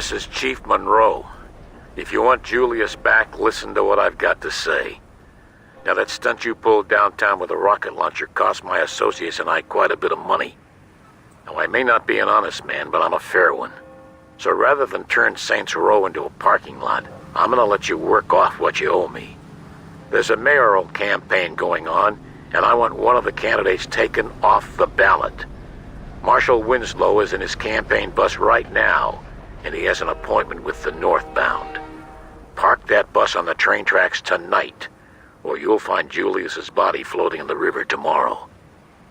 This is Chief Monroe. If you want Julius back, listen to what I've got to say. Now, that stunt you pulled downtown with a rocket launcher cost my associates and I quite a bit of money. Now, I may not be an honest man, but I'm a fair one. So rather than turn Saints Row into a parking lot, I'm gonna let you work off what you owe me. There's a mayoral campaign going on, and I want one of the candidates taken off the ballot. Marshal Winslow is in his campaign bus right now, and he has an appointment with the northbound. Park that bus on the train tracks tonight, or you'll find Julius's body floating in the river tomorrow.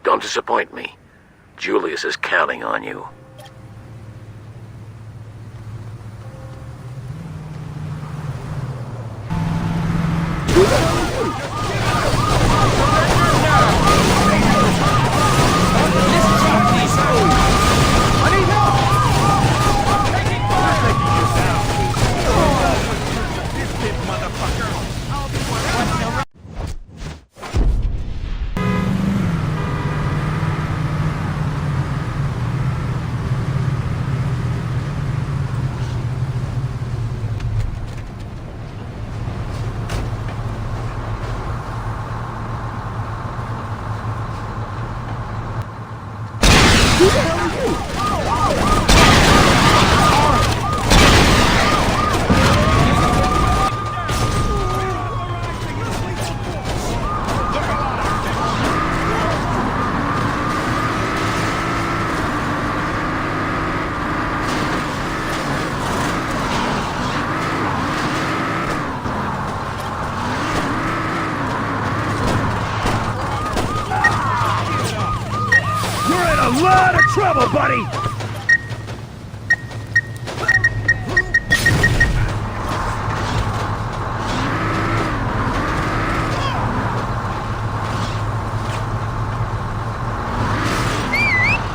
Don't disappoint me. Julius is counting on you. Trouble, buddy!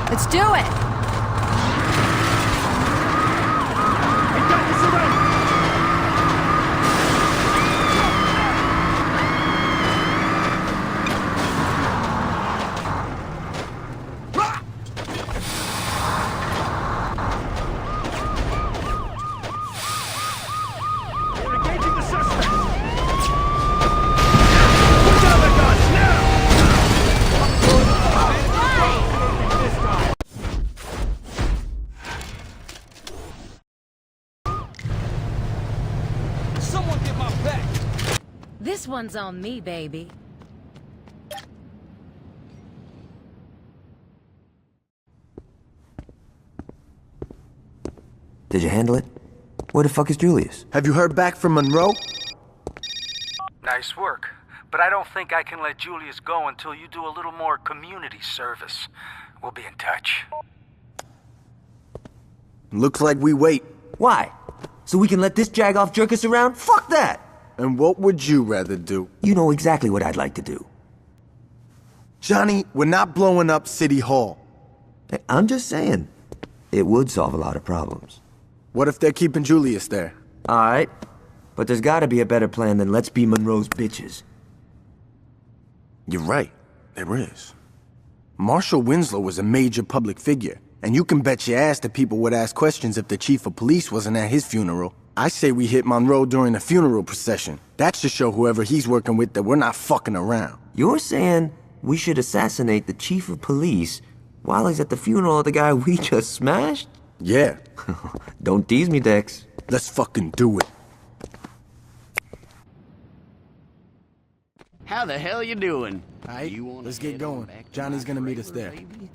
Let's do it! We got you surrounded! This one's on me, baby. Did you handle it? Where the fuck is Julius? Have you heard back from Monroe? Nice work. But I don't think I can let Julius go until you do a little more community service. We'll be in touch. Looks like we wait. Why? So we can let this jag-off jerk us around? Fuck that! And what would you rather do? You know exactly what I'd like to do. Johnny, we're not blowing up City Hall. Hey, I'm just saying, it would solve a lot of problems. What if they're keeping Julius there? Alright, but there's gotta be a better plan than let's be Monroe's bitches. You're right, there is. Marshal Winslow was a major public figure, and you can bet your ass that people would ask questions if the chief of police wasn't at his funeral. I say we hit Monroe during the funeral procession. That should show whoever he's working with that we're not fucking around. You're saying we should assassinate the chief of police while he's at the funeral of the guy we just smashed? Yeah. Don't tease me, Dex. Let's fucking do it. How the hell you doing? Alright, let's get going. Johnny's gonna meet us there. Baby?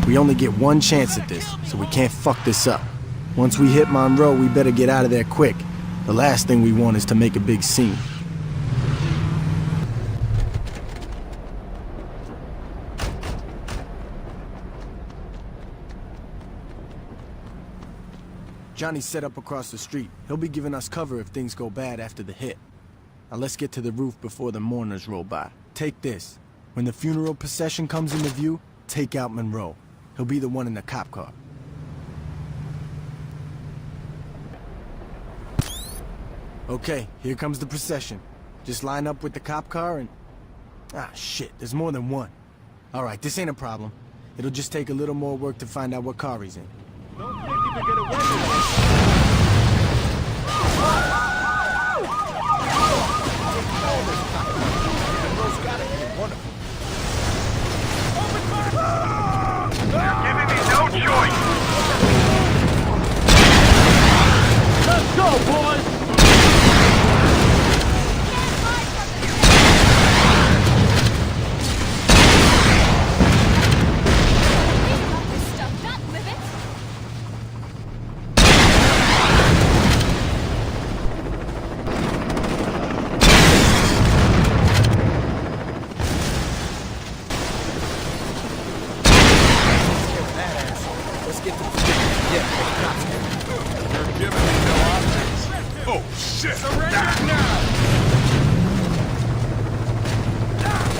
We only get one chance at this, so we can't fuck this up. Once we hit Monroe, we better get out of there quick. The last thing we want is to make a big scene. Johnny's set up across the street. He'll be giving us cover if things go bad after the hit. Now let's get to the roof before the mourners roll by. Take this. When the funeral procession comes into view, take out Monroe. He'll be the one in the cop car. Okay, here comes the procession. Just line up with the cop car and... Ah, shit, there's more than one. All right, this ain't a problem. It'll just take a little more work to find out what car he's in. Don't think you can get away with it. You're giving me no choice. Let's go, boys!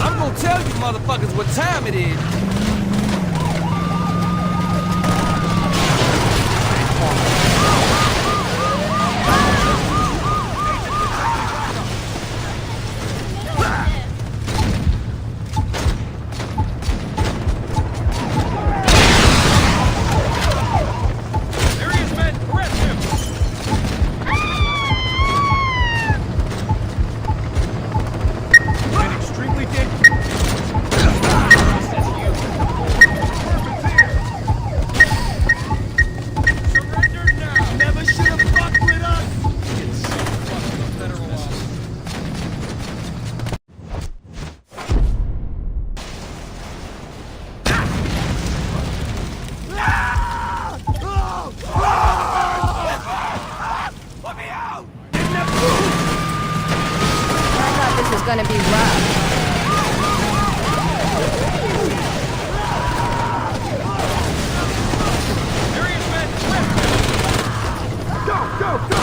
I'm gonna tell you motherfuckers what time it is. There he is, men! Arrest him! Been extremely dangerous. Surrender now! Never should have fucked with us! Get sick fucking the federal office. Let me out! I thought this was gonna be rough. There he is, men! Go, go, go!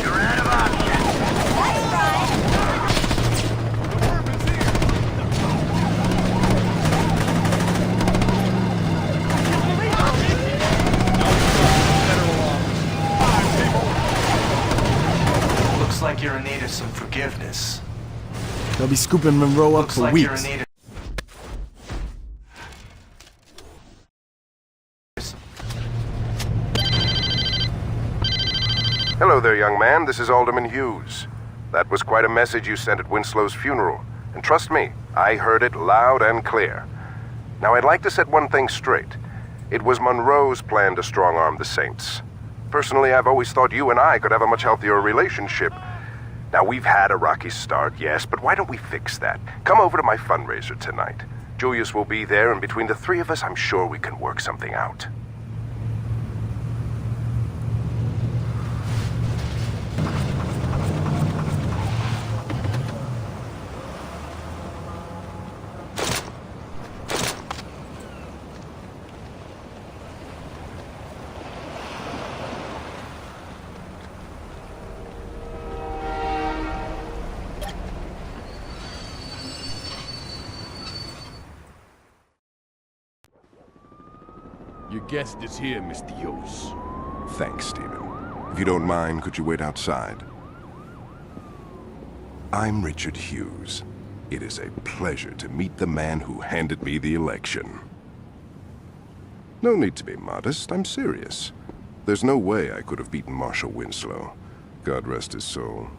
You're out of options. The weapon's here! Looks like you're in need of some forgiveness. They'll be scooping Monroe up Looks for like weeks. you're in need of... Hello there, young man. This is Alderman Hughes. That was quite a message you sent at Winslow's funeral. And trust me, I heard it loud and clear. Now, I'd like to set one thing straight. It was Monroe's plan to strong-arm the Saints. Personally, I've always thought you and I could have a much healthier relationship. Now, we've had a rocky start, yes, but why don't we fix that? Come over to my fundraiser tonight. Julius will be there, and between the three of us, I'm sure we can work something out. Your guest is here, Mr. Hughes. Thanks, Stephen. If you don't mind, could you wait outside? I'm Richard Hughes. It is a pleasure to meet the man who handed me the election. No need to be modest, I'm serious. There's no way I could have beaten Marshal Winslow. God rest his soul.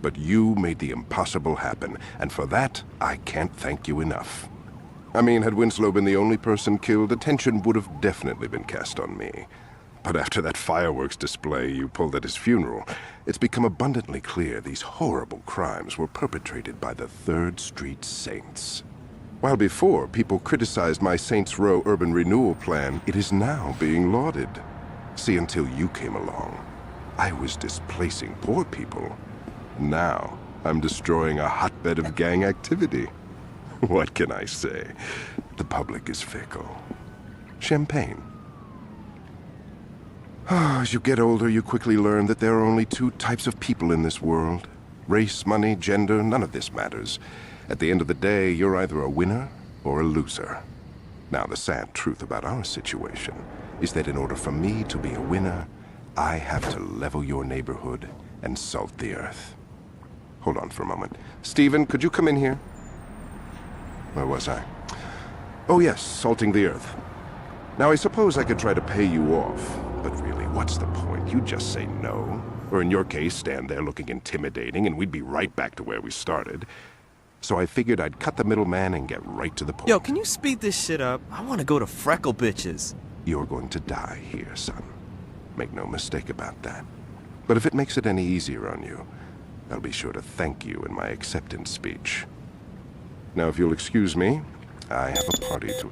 But you made the impossible happen, and for that, I can't thank you enough. I mean, had Winslow been the only person killed, attention would have definitely been cast on me. But after that fireworks display you pulled at his funeral, it's become abundantly clear these horrible crimes were perpetrated by the 3rd Street Saints. While before people criticized my Saints Row urban renewal plan, it is now being lauded. See, until you came along, I was displacing poor people. Now, I'm destroying a hotbed of gang activity. What can I say? The public is fickle. Champagne. As you get older, you quickly learn that there are only 2 types of people in this world. Race, money, gender, none of this matters. At the end of the day, you're either a winner or a loser. Now, the sad truth about our situation is that in order for me to be a winner, I have to level your neighborhood and salt the earth. Hold on for a moment. Stephen, could you come in here? Where was I? Oh yes, salting the earth. Now, I suppose I could try to pay you off, but really, what's the point? You just say no. Or in your case, stand there looking intimidating, and we'd be right back to where we started. So I figured I'd cut the middleman and get right to the point. Yo, can you speed this shit up? I want to go to Freckle Bitches. You're going to die here, son. Make no mistake about that. But if it makes it any easier on you, I'll be sure to thank you in my acceptance speech. Now, if you'll excuse me, I have a party to...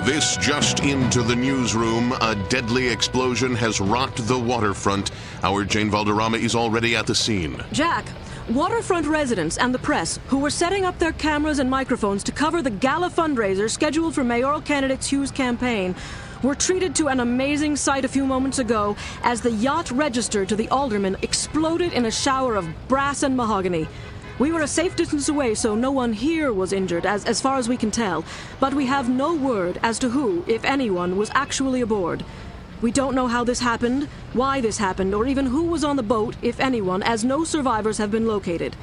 This just into the newsroom. A deadly explosion has rocked the waterfront. Our Jane Valderrama is already at the scene. Jack, waterfront residents and the press, who were setting up their cameras and microphones to cover the gala fundraiser scheduled for mayoral candidate Hugh's campaign, were treated to an amazing sight a few moments ago as the yacht registered to the alderman exploded in a shower of brass and mahogany. We were a safe distance away, so no one here was injured, as far as we can tell. But we have no word as to who, if anyone, was actually aboard. We don't know how this happened, why this happened, or even who was on the boat, if anyone, as no survivors have been located.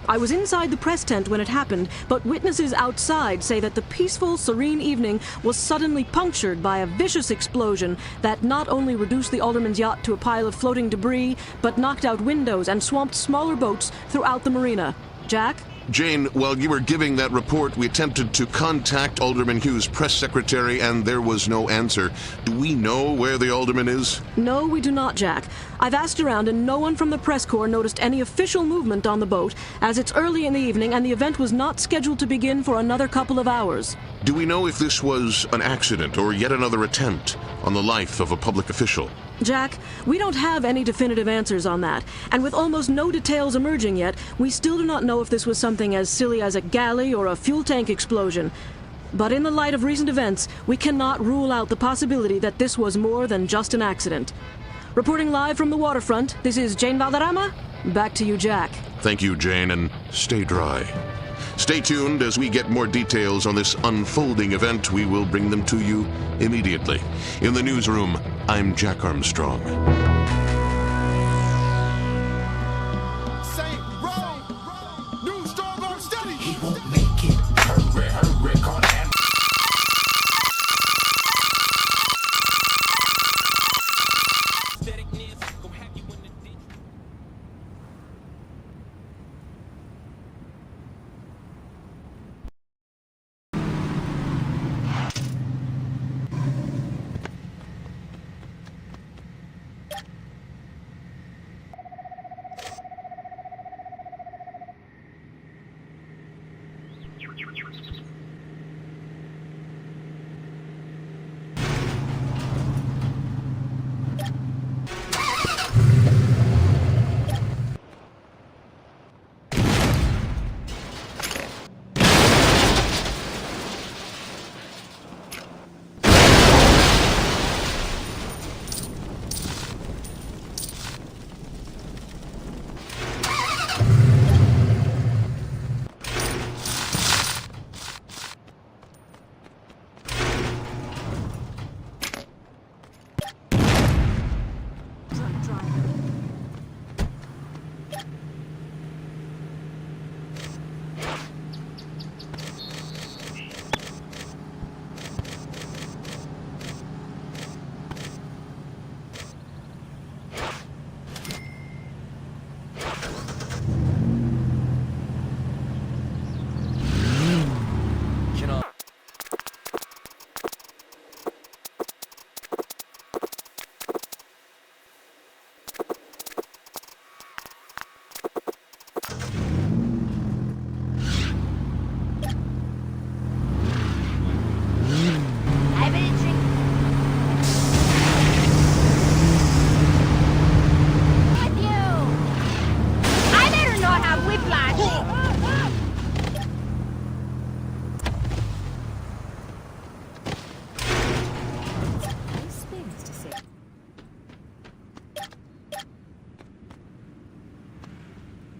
I was inside the press tent when it happened, but witnesses outside say that the peaceful, serene evening was suddenly punctured by a vicious explosion that not only reduced the alderman's yacht to a pile of floating debris, but knocked out windows and swamped smaller boats throughout the marina. Jack? Jane, while you were giving that report, we attempted to contact Alderman Hugh's press secretary, and there was no answer. Do we know where the alderman is? No, we do not, Jack. I've asked around, and no one from the press corps noticed any official movement on the boat, as it's early in the evening and the event was not scheduled to begin for another couple of hours. Do we know if this was an accident or yet another attempt on the life of a public official? Jack, we don't have any definitive answers on that, and with almost no details emerging yet, we still do not know if this was something as silly as a galley or a fuel tank explosion. But in the light of recent events, we cannot rule out the possibility that this was more than just an accident. Reporting live from the waterfront, this is Jane Valderrama. Back to you, Jack. Thank you, Jane, and stay dry. Stay tuned as we get more details on this unfolding event. We will bring them to you immediately. In the newsroom, I'm Jack Armstrong. Say, roll! New strong arm steady! He won't make it. Hurry, hurry, call him.